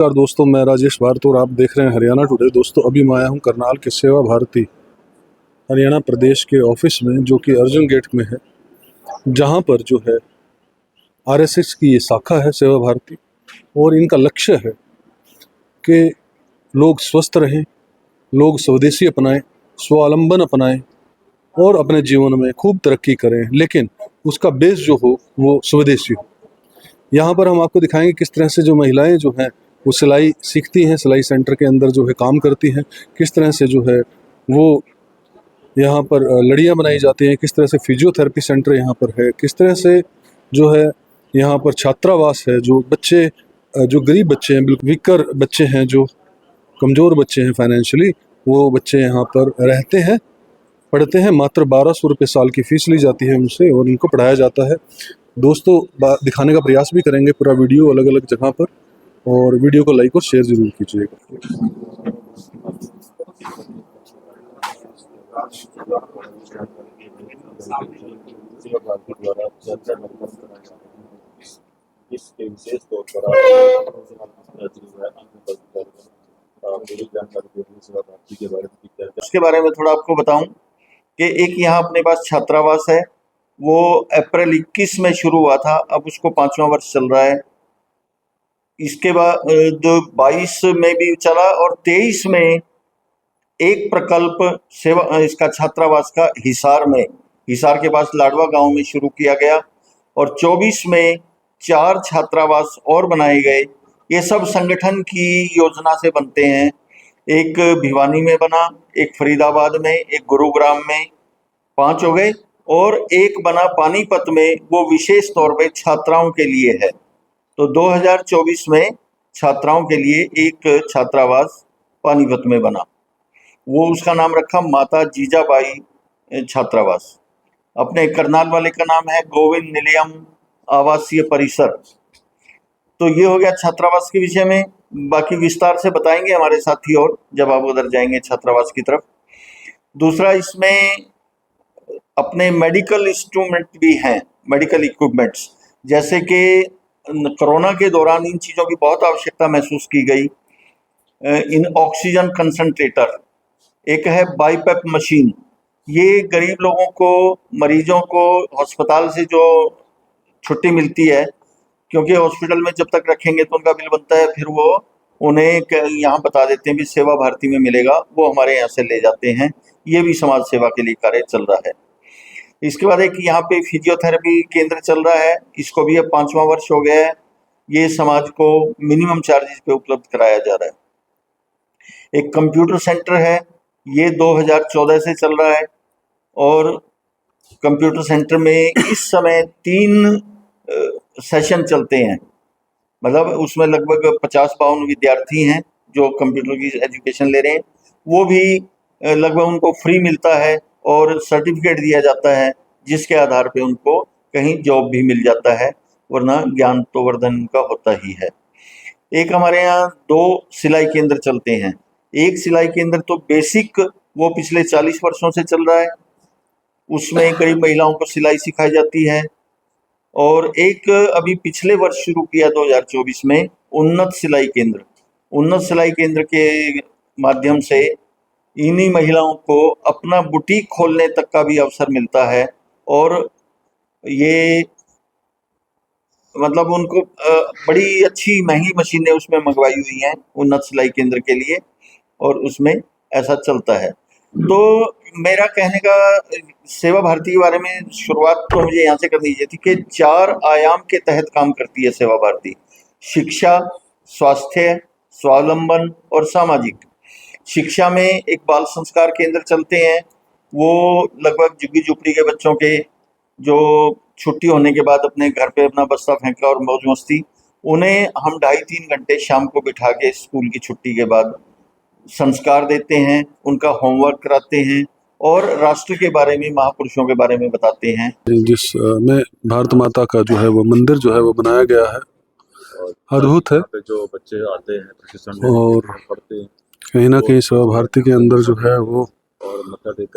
नमस्कार दोस्तों, मैं राजेश भारती और आप देख रहे हैं हरियाणा टुडे। दोस्तों, अभी मैं आया हूँ करनाल के सेवा भारती हरियाणा प्रदेश के ऑफिस में, जो कि अर्जुन गेट में है, जहाँ पर जो है आरएसएस की ये शाखा है सेवा भारती। और इनका लक्ष्य है कि लोग स्वस्थ रहें, लोग स्वदेशी अपनाएं, स्वावलंबन अपनाएं और अपने जीवन में खूब तरक्की करें, लेकिन उसका बेस जो हो वो स्वदेशी हो। यहाँ पर हम आपको दिखाएंगे किस तरह से जो महिलाएं जो हैं वो सिलाई सीखती हैं, सिलाई सेंटर के अंदर जो है काम करती हैं, किस तरह से जो है वो यहाँ पर लड़ियाँ बनाई जाती हैं, किस तरह से फिजियोथेरेपी सेंटर यहाँ पर है, किस तरह से जो है यहाँ पर छात्रावास है। जो बच्चे जो गरीब बच्चे हैं, बिल्कुल वीकर बच्चे हैं, जो कमज़ोर बच्चे हैं फाइनेंशियली, वो बच्चे यहाँ पर रहते हैं, पढ़ते हैं। मात्र 1200 रुपये साल की फ़ीस ली जाती है उनसे और इनको पढ़ाया जाता है। दोस्तों, दिखाने का प्रयास भी करेंगे पूरा वीडियो अलग अलग जगह पर, और वीडियो को लाइक और शेयर जरूर कीजिएगा। इसके विशेष तौर पर पूरी जानकारी देने सेवा भारती के बारे में उसके बारे में थोड़ा आपको बताऊं कि एक यहाँ अपने पास छात्रावास है, वो अप्रैल 21 में शुरू हुआ था, अब उसको 5वां वर्ष चल रहा है। इसके बाद 22 में भी चला और 23 में एक प्रकल्प सेवा इसका छात्रावास का हिसार के पास लाडवा गांव में शुरू किया गया, और 24 में 4 छात्रावास और बनाए गए। ये सब संगठन की योजना से बनते हैं। एक भिवानी में बना, एक फरीदाबाद में, एक गुरुग्राम में, 5 हो गए, और एक बना पानीपत में, वो विशेष तौर पे छात्राओं के लिए है। तो 2024 में छात्राओं के लिए एक छात्रावास पानीपत में बना, वो उसका नाम रखा माता जीजाबाई छात्रावास। अपने करनाल वाले का नाम है गोविंद निलयम आवासीय परिसर। तो ये हो गया छात्रावास के विषय में। बाकी विस्तार से बताएंगे हमारे साथी और जब आप उधर जाएंगे छात्रावास की तरफ। दूसरा, इसमें अपने मेडिकल इंस्ट्रूमेंट भी हैं, मेडिकल इक्विपमेंट्स, जैसे कि कोरोना के दौरान इन चीज़ों की बहुत आवश्यकता महसूस की गई। इन ऑक्सीजन कंसंट्रेटर, एक है बाईपेप मशीन। ये गरीब लोगों को, मरीजों को अस्पताल से जो छुट्टी मिलती है, क्योंकि हॉस्पिटल में जब तक रखेंगे तो उनका बिल बनता है, फिर वो उन्हें यहाँ बता देते हैं भी सेवा भारती में मिलेगा, वो हमारे यहाँ से ले जाते हैं। ये भी समाज सेवा के लिए कार्य चल रहा है। इसके बाद एक यहाँ पे फिजियोथेरेपी केंद्र चल रहा है, इसको भी अब 5वां वर्ष हो गया है। ये समाज को मिनिमम चार्जेस पे उपलब्ध कराया जा रहा है। एक कंप्यूटर सेंटर है, ये 2014 से चल रहा है, और कंप्यूटर सेंटर में इस समय 3 सेशन चलते हैं। मतलब उसमें लगभग 50-52 विद्यार्थी हैं जो कंप्यूटर की एजुकेशन ले रहे हैं। वो भी लगभग उनको फ्री मिलता है और सर्टिफिकेट दिया जाता है, जिसके आधार पे उनको कहीं जॉब भी मिल जाता है, वरना ज्ञान तो वर्धन का होता ही है। एक हमारे यहाँ 2 सिलाई केंद्र चलते हैं। एक सिलाई केंद्र तो बेसिक, वो पिछले 40 वर्षों से चल रहा है, उसमें गरीब महिलाओं को सिलाई सिखाई जाती है। और एक अभी पिछले वर्ष शुरू किया 2024 में उन्नत सिलाई केंद्र। उन्नत सिलाई केंद्र के माध्यम से इन्हीं महिलाओं को अपना बुटीक खोलने तक का भी अवसर मिलता है, और ये मतलब उनको बड़ी अच्छी महंगी मशीनें उसमें मंगवाई हुई हैं उन्नत सिलाई केंद्र के लिए, और उसमें ऐसा चलता है। तो मेरा कहने का सेवा भारती के बारे में शुरुआत तो मुझे यहाँ से करनी चाहिए थी कि 4 आयाम के तहत काम करती है सेवा भारती: शिक्षा, स्वास्थ्य, स्वावलंबन और सामाजिक। शिक्षा में एक बाल संस्कार केंद्र चलते हैं, वो लगभग झुग्गी झुपड़ी के बच्चों के जो छुट्टी होने के बाद अपने घर पे अपना बस्ता फेंका और मौज मस्ती, उन्हें हम 2.5-3 घंटे शाम को बिठा के स्कूल की छुट्टी के बाद संस्कार देते हैं, उनका होमवर्क कराते हैं और राष्ट्र के बारे में, महापुरुषों के बारे में बताते हैं। जिसमें भारत माता का जो है वो मंदिर जो है वो बनाया गया है, अद्भुत है। जो बच्चे आते हैं प्रशिक्षण और पढ़ते हैं, कहीं ना कहीं सेवा भारती के अंदर जो है वो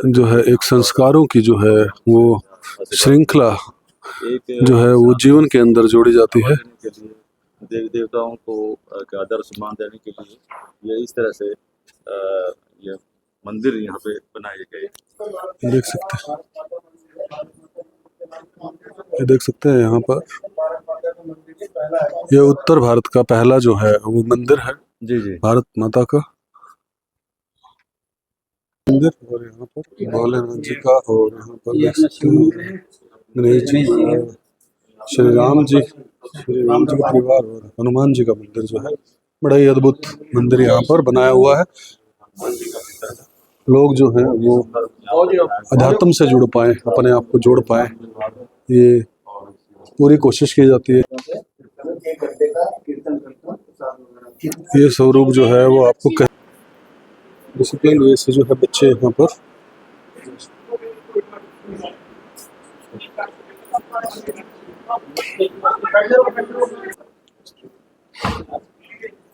जो है एक संस्कारों की जो है वो श्रृंखला जो है वो जीवन के अंदर जोड़ी जाती है। देवी देवताओं को का आदर सम्मान देने के लिए ये इस तरह से ये मंदिर यहाँ पे बनाए गए। देख सकते हैं, ये देख सकते हैं यहाँ पर ये उत्तर भारत का पहला जो है वो मंदिर है, जी जी। भारत माता का मंदिर। और यहाँ पर भोलेनाथ जी का, और यहाँ पर देख सकते हैं गणेश जी और श्री राम जी का परिवार और हनुमान जी का मंदिर जो है, बड़ा ही अद्भुत मंदिर यहाँ पर बनाया हुआ है। लोग जो है वो अध्यात्म से जुड़ पाए, अपने आप को जोड़ पाए, ये पूरी कोशिश की जाती है। ये स्वरूप जो है वो आपको डिसिप्लिन वे से जो है बच्चे यहाँ पर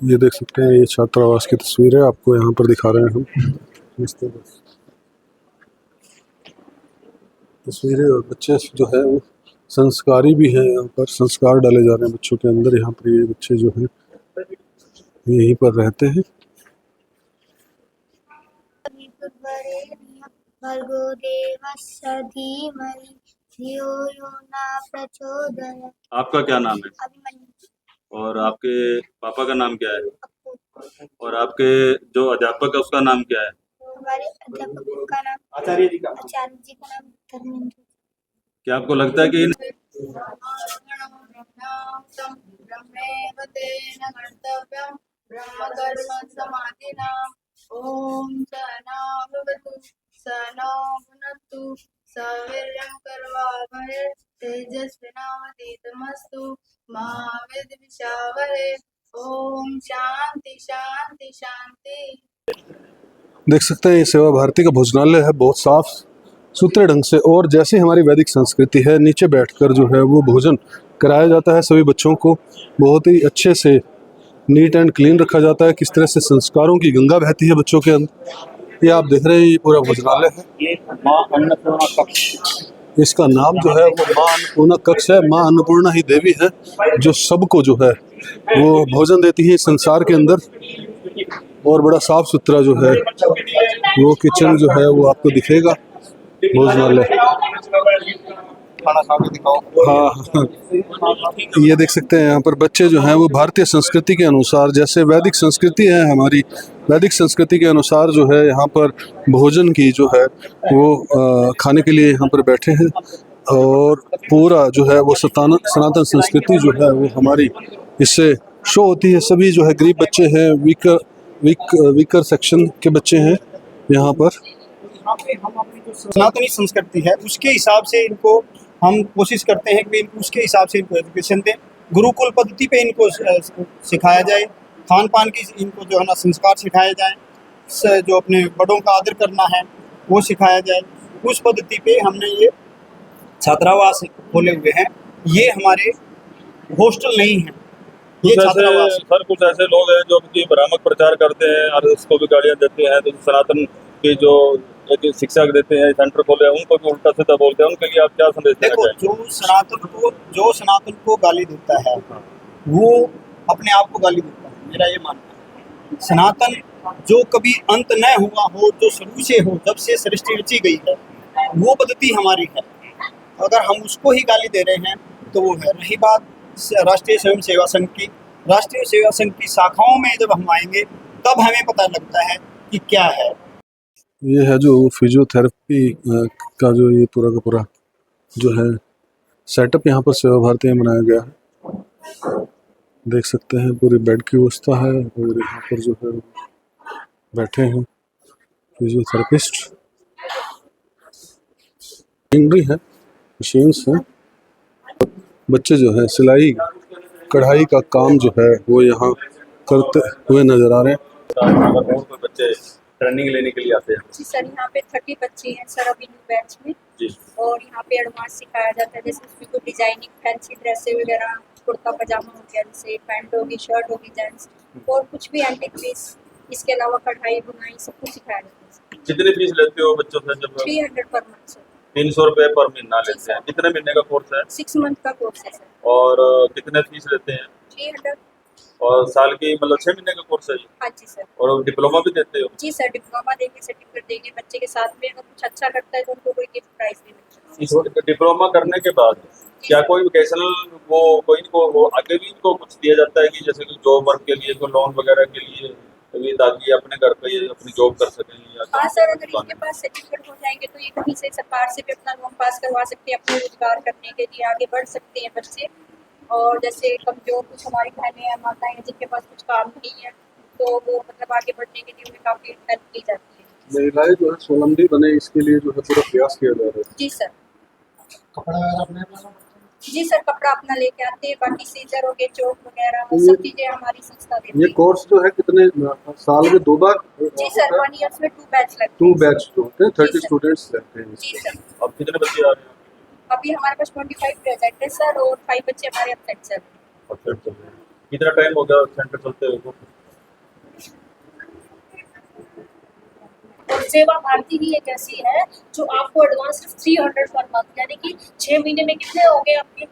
ये देख सकते हैं, ये छात्रावास की तस्वीर है, आपको यहाँ पर दिखा रहे हैं हम तस्वीरें। और बच्चे जो है वो संस्कारी भी हैं, यहाँ पर संस्कार डाले जा रहे हैं बच्चों के अंदर। यहाँ पर ये बच्चे जो हैं यहीं पर रहते हैं। भर्गो देवस्य धीमहि धियो यो न प्रचोदयात्। आपका क्या नाम है अभिमन्यु। और आपके पापा का नाम क्या है और आपके जो अध्यापक है उसका नाम क्या है? हमारे अध्यापक का नाम आचार्य जी का नाम धर्मेंद्र। क्या आपको लगता है कि ओम सहना भवतु सहनौ भुनक्तु सवीर्यं करवावहै तेजस्विनावधीतमस्तु मा विद्विषावहै। ओम शांति शांति शांति। देख सकते हैं ये सेवा भारती का भोजनालय है, बहुत साफ सुथरे ढंग से। और जैसे हमारी वैदिक संस्कृति है, नीचे बैठकर जो है वो भोजन कराया जाता है सभी बच्चों को, बहुत ही अच्छे से नीट एंड क्लीन रखा जाता है। किस तरह से संस्कारों की गंगा बहती है बच्चों के अंदर, ये आप देख रहे हैं, ये पूरा भोजनालय है। ये माँ अन्नपूर्णा कक्ष, इसका नाम जो है वो माँ अन्नपूर्णा कक्ष है। माँ अन्नपूर्णा ही देवी है जो सबको जो है वो भोजन देती है संसार के अंदर। और बड़ा साफ सुथरा जो है वो किचन जो है वो आपको दिखेगा, भोजनालय। हाँ, ये देख सकते हैं यहाँ पर बच्चे जो हैं वो भारतीय संस्कृति के अनुसार, जैसे वैदिक संस्कृति है हमारी, वैदिक संस्कृति के अनुसार जो है यहाँ पर भोजन की जो है वो खाने के लिए यहाँ पर बैठे हैं। और पूरा जो है वो सनातन संस्कृति जो है वो हमारी इससे शो होती है। सभी जो है गरीब बच्चे हैं, वीकर सेक्शन के बच्चे हैं यहाँ पर। हम अपनी जो सनातनी संस्कृति है उसके हिसाब से इनको हम कोशिश करते हैं कि उसके हिसाब से इनको एजुकेशन दें। गुरुकुल पद्धति पे इनको सिखाया जाए, खान पान की इनको जो है ना संस्कार सिखाए जाए, जो अपने बड़ों का आदर करना है वो सिखाया जाए। उस पद्धति पे हमने ये छात्रावास खोले हुए हैं। ये हमारे हॉस्टल नहीं है, ये छात्रावास। सर कुछ ऐसे लोग हैं जो कि भ्रामक प्रचार करते हैं और उसको भी गालियां देते हैं, तो सनातन के जो शिक्षा देते हैं सेंटर खोले हैं उनको भी उल्टा सीधा बोलते हैं, उनके लिए आप क्या संदेश देना देखो, जो सनातन को गाली देता है वो अपने आप को गाली देता है, मेरा ये मानना है। सनातन जो कभी अंत न हुआ हो, जो शुरू से हो, जब से सृष्टि रची गई है, वो पद्धति हमारी है। अगर हम उसको ही गाली दे रहे हैं तो वो है। रही बात राष्ट्रीय स्वयं सेवा संघ की, राष्ट्रीय सेवा संघ की शाखाओं में जब हम आएंगे तब हमें पता लगता है कि क्या है। ये है जो फिजियोथेरेपी का जो ये पूरा का पूरा जो है सेटअप यहाँ पर सेवा भारती में बनाया गया है। देख सकते हैं पूरी बेड की व्यवस्था है और यहाँ पर जो है बैठे हैं फिजियोथेरेपिस्ट। मशीनरी है, मशीन्स हैं। बच्चे जो है सिलाई कढ़ाई का काम जो है वो यहाँ करते हुए नजर आ रहे हैं। और कोई बच्चे ट्रेनिंग लेने के लिए आते हैं? जी सर, यहाँ पे 30 बच्चे हैं सर अभी न्यू बैच में जी। और यहाँ पे एडवांस सिखाया जाता है, जैसे उसमें को डिजाइनिंग फैंसी ड्रेसें वगैरह, कुर्ता पजामा हो गया, जैसे पैंट होगी, शर्ट होगी जेंट्स, और कुछ भी एंटिक पीस, इसके अलावा कढ़ाई बुनाई सब कुछ सिखाया जाता है। कितनी फीस लेते हो बच्चों से? जब 300 पर मंथ सर। 300 रुपये पर महीना लेते हैं। कितने महीने का कोर्स है? 6 मंथ का कोर्स है सर। और कितने फीस लेते हैं? 300 और साल की मतलब 6 महीने का कोर्स है ये, हाँ जी सर। और डिप्लोमा भी देते हो? जी सर, डिप्लोमा देंगे, सर्टिफिकेट देंगे। बच्चे के साथ में अगर कुछ अच्छा करता है तो उनको कोई गिफ्ट प्राइज भी मिलता है। इस डिप्लोमा करने के बाद क्या कोई वोकेशनल वो आगे भी इनको कुछ दिया जाता है कि जैसे कि जॉब वर्क के लिए, कोई लोन वगैरह के लिए, अभी ताकि अपने घर पे ये अपनी जॉब कर सकें? या हाँ सर, अगर इनके पास सर्टिफिकेट हो जाएंगे तो ये कहीं से सरकार से भी अपना लोन पास करवा सकते हैं, अपने रोजगार करने के लिए आगे बढ़ सकते हैं बच्चे। और जैसे कमजोर कुछ हमारी बहनें हैं, माताएं हैं, जिनके पास कुछ काम नहीं है, तो वो मतलब आगे बढ़ने के लिए उन्हें काफ़ी हेल्प की जाती है। महिलाएं जो है स्वावलंबी बने, इसके लिए जो है पूरा प्रयास किया जा रहा है। जी सर। कपड़ा वगैरह अपने जी सर, कपड़ा अपना लेके आते हैं, बाकी सीजर हो गए, चौक वगैरह तो सब चीज़ें हमारी संस्था देती ये है। कोर्स जो है कितने साल में 2 बार? जी सर, 1 ईयर में 2 बैच लगते 2 हैं। बैच जो होते हैं, 30 जी सर। स्टूडेंट्स रहते हैं। जी सर। अब कितने बच्चे आ रहे हैं? अभी हमारे पास 25 प्रेजेंट है सर, और 5 बच्चे हमारे एब्सेंट सर। अच्छा, कितना टाइम हो गया सेंटर चलते हुए? और सेवा भारती ही एक ऐसी है जो आपको एडवांस सिर्फ 300 पर मंथ, यानी कि 6 महीने में कितने हो गए आपके?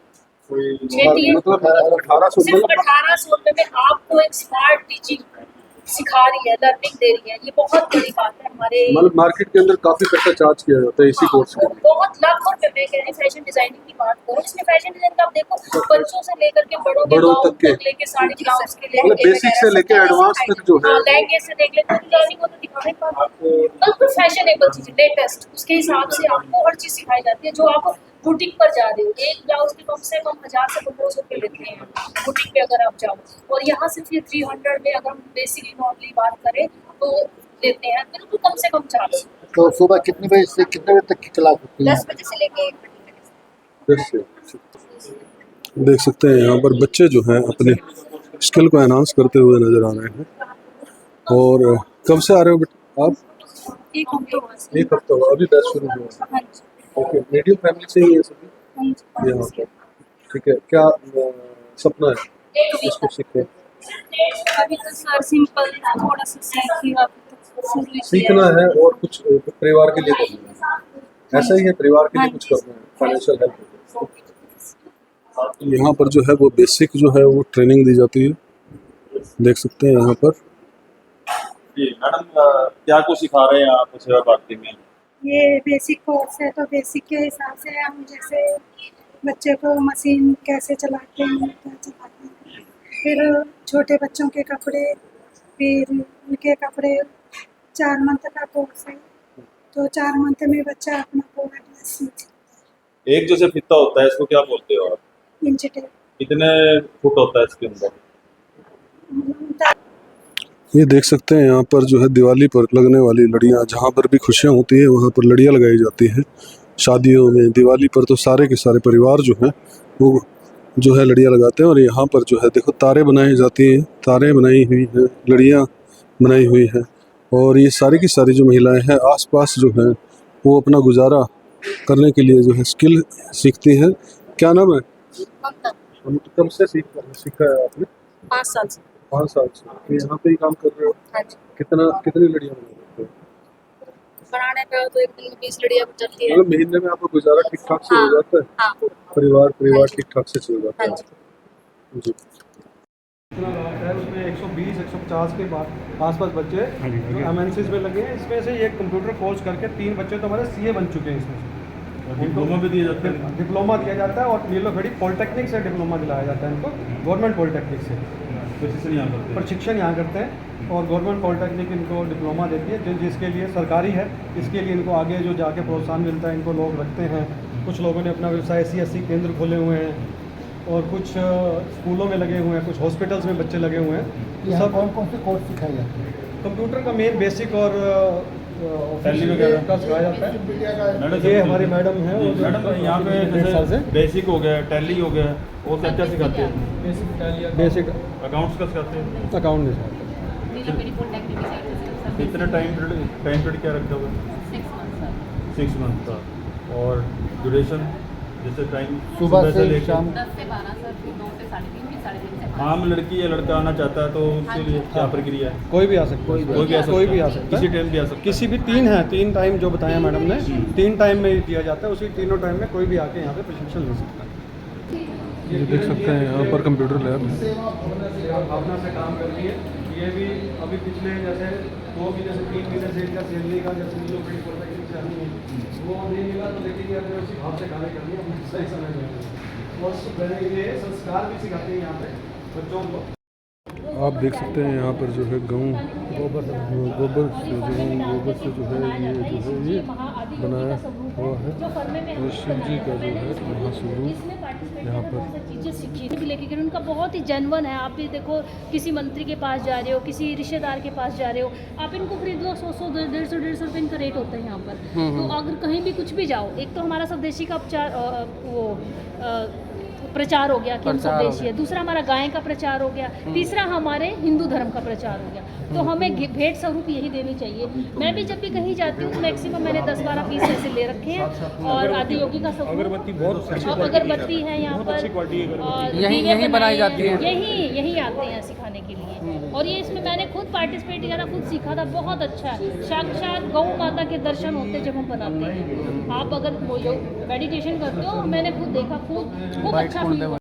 मतलब 1800 सिर्फ 1800 रुपये में आपको एक स्मार्ट टीचिंग सिखा रही है, लर्निंग दे रही है। ये बहुत बड़ी बात है हमारे। मतलब मार्केट के अंदर काफी पैसा चार्ज किया जाता है इसी कोर्स के लिए। बहुत लाखों रुपए में कह रही फैशन डिजाइनिंग की बात करो, इसमें फैशन डिजाइन का आप देखो, बच्चों से लेकर के बड़ों तक के। लेके साड़ी ब्लाउज के मतलब लिए बेसिक से लेके एडवांस तक जो है। लहंगे से देख लेते हैं, डिजाइनिंग को तो दिखाने का बिल्कुल फैशनेबल चीज लेटेस्ट, उसके हिसाब से आपको हर चीज सिखाई जाती है। जो आप बुटीक पर जा रहे हो, एक ब्लाउज के कम से कम 1000 से 1500 रुपये लेते हैं बुटीक पे अगर आप जाओ, और यहाँ सिर्फ ये 300 में अगर हम बेसिकली नॉर्मली बात करें तो लेते हैं बिल्कुल कम से कम 400। तो सुबह कितने बजे से कितने बजे तक की क्लास होती है? 10 बजे से लेके 1 बजे तक। देख सकते हैं यहाँ पर बच्चे जो हैं अपने स्किल को एनहांस करते हुए नजर आ रहे हैं। और कब से आ रहे हो बेटा आप? 1 हफ्ता हुआ सर। 1 हफ्ता हुआ, अभी बैच शुरू हुआ। हाँ जी। ओके, मीडियम फैमिली से ही है सभी हाँ जी। यहाँ पर? ठीक है, क्या सपना है इसको सीखें? अभी तो सर सिंपल थोड़ा सा सीखिएगा, सीखना है और कुछ परिवार के लिए करना है, ऐसा ही है, परिवार के लिए कुछ करना है, फाइनेंशियल हेल्प। यहाँ पर जो है वो बेसिक जो है वो ट्रेनिंग दी जाती है, देख सकते हैं यहाँ पर। जी मैडम, क्या कुछ सिखा रहे हैं आप सेवा भारती में? ये बेसिक कोर्स है, तो बेसिक के हिसाब से हम जैसे बच्चे को मशीन कैसे चलाते हैं, क्या चलाते हैं, फिर छोटे बच्चों के कपड़े, फिर उनके कपड़े 4 मंथ का कोर्स है, तो 4 मंथ में बच्चा अपना पूरा ड्रेस सीख सकता एक जो से फीता होता है इसको क्या बोलते हो आप? है। इंच टेप कितने फुट होता है इसके अंदर? ये देख सकते हैं यहाँ पर जो है दिवाली पर लगने वाली लड़ियाँ, जहाँ पर भी खुशियाँ होती हैं वहाँ पर लड़ियाँ लगाई जाती हैं। शादियों में, दिवाली पर तो सारे के सारे परिवार जो हैं वो जो है लड़ियाँ लगाते हैं। और यहाँ पर जो है देखो तारे बनाई जाती हैं, तारे बनाई हुई हैं, लड़ियाँ बनाई हुई हैं। और ये सारी की सारी जो महिलाएं हैं आसपास जो हैं वो अपना गुजारा करने के लिए जो है स्किल सीखती हैं। क्या नाम है? कब से सीखा है आपने? 5 साल से। 5 साल से। तो यहाँ पे ही काम कर रहे हो? हाँ जी। कितनी लड़ियाँ बनाते हो? बनाने का तो एक दिन 20 लड़ियाँ चलती है। मतलब महीने में आपका गुजारा ठीक ठाक से हो हाँ, जाता है? हाँ। परिवार ठीक ठाक से चल जाता है? हाँ जी। जी। इतना है उसमें 120-150 के बाद आसपास बच्चे जो MNCs में लगे हैं। इसमें से ये कंप्यूटर कोर्स करके 3 बच्चे तो हमारे CA बन चुके हैं। इसमें से डिप्लोमा भी दिया जाता है? डिप्लोमा दिया जाता है, और नीलो खड़ी पॉलिटेक्निक से डिप्लोमा दिलाया जाता है इनको, गवर्नमेंट पॉलिटेक्निक से प्रशिक्षण यहाँ करते हैं। और गवर्नमेंट पॉलिटेक्निक इनको डिप्लोमा देती है, जिसके लिए सरकारी है, इसके लिए इनको आगे जो जाके प्रोत्साहन मिलता है, इनको लोग रखते हैं। कुछ लोगों ने अपना व्यवसाय SC केंद्र खोले हुए हैं, और कुछ स्कूलों में लगे हुए हैं, कुछ हॉस्पिटल्स में बच्चे लगे हुए हैं। सब कौन कौन से कोर्स सिखाए जाते हैं? कंप्यूटर का मेन बेसिक और टैली वगैरह का सिखाया जाता है। ये हमारी मैडम है। मैडम यहाँ पे जैसे बेसिक हो गया, टैली हो गया, वो सब क्या सिखाते हैं? बेसिक अकाउंट्स का सिखाते हैं? अकाउंट में सिखाते हैं। कितना टाइम पीरियड क्या रखा हुआ है? 6 मंथ का। और ड्यूरेशन जैसे टाइम सुबह से शाम 10 से 12 सर, फिर 2 से 3:30, फिर 3:30 से 5। आम लड़की या लड़का आना चाहता है तो उसके लिए क्या प्रक्रिया है? कोई भी आ सकता है, कोई भी आ सकता है, किसी टाइम भी आ सकता है? किसी भी 3 है, 3 टाइम जो बताया मैडम ने, 3 टाइम में ही दिया जाता है। उसी तीनों टाइम में कोई भी आके यहाँ पे प्रशिक्षण ले सकता है। ये देख सकते हैं यहाँ पर कंप्यूटर लैब है। भावना से काम कर रही है। ये भी अभी पिछले जैसे 2 महीने से 3 महीने से इनका सैलरी का जैसे जो बड़ी प्रोटेक्टिव सैलरी है वो नहीं मिला, तो लेकिन ये अपने उसी भाव से कार्य कर रही है, सही समय में। और ये संस्कार भी सिखाते हैं यहाँ पे बच्चों को। आप देख सकते हैं यहाँ पर जो है गाँव गोबर से जो है ये बनाया हुआ है और शिव जी का जो है महास्वरूप यहाँ पर। चीज़ें सीखी भी लेके गए, उनका बहुत ही जेन्युइन है। आप भी देखो, किसी मंत्री के पास जा रहे हो, किसी रिश्तेदार के पास जा रहे हो, आप इनको खरीद लो 100 150 रुपये इनका रेट होता है यहाँ पर। तो अगर कहीं भी कुछ भी जाओ, एक तो हमारा स्वदेशी का प्रचार हो गया कि हम स्वदेशी है, दूसरा हमारा गाय का प्रचार हो गया, तीसरा हमारे हिंदू धर्म का प्रचार हो गया। तो हमें भेंट स्वरूप यही देनी चाहिए। मैं भी जब भी कहीं जाती हूँ मैक्सिमम मैंने 10-12 पीस ऐसे ले रखे हैं। और आदि योगी का स्वरूप, अगरबत्ती बहुत अच्छी अगरबत्ती है यहाँ पर, और यही बनाई जाती है, यही आते हैं सिखाने के लिए। और ये इसमें मैंने खुद पार्टिसिपेट किया था, खुद सीखा था, बहुत अच्छा है। साक्षात गौ माता के दर्शन होते जब हम बनाते हैं। आप अगर मेडिटेशन करते हो, मैंने खुद देखा, खूब अच्छा फील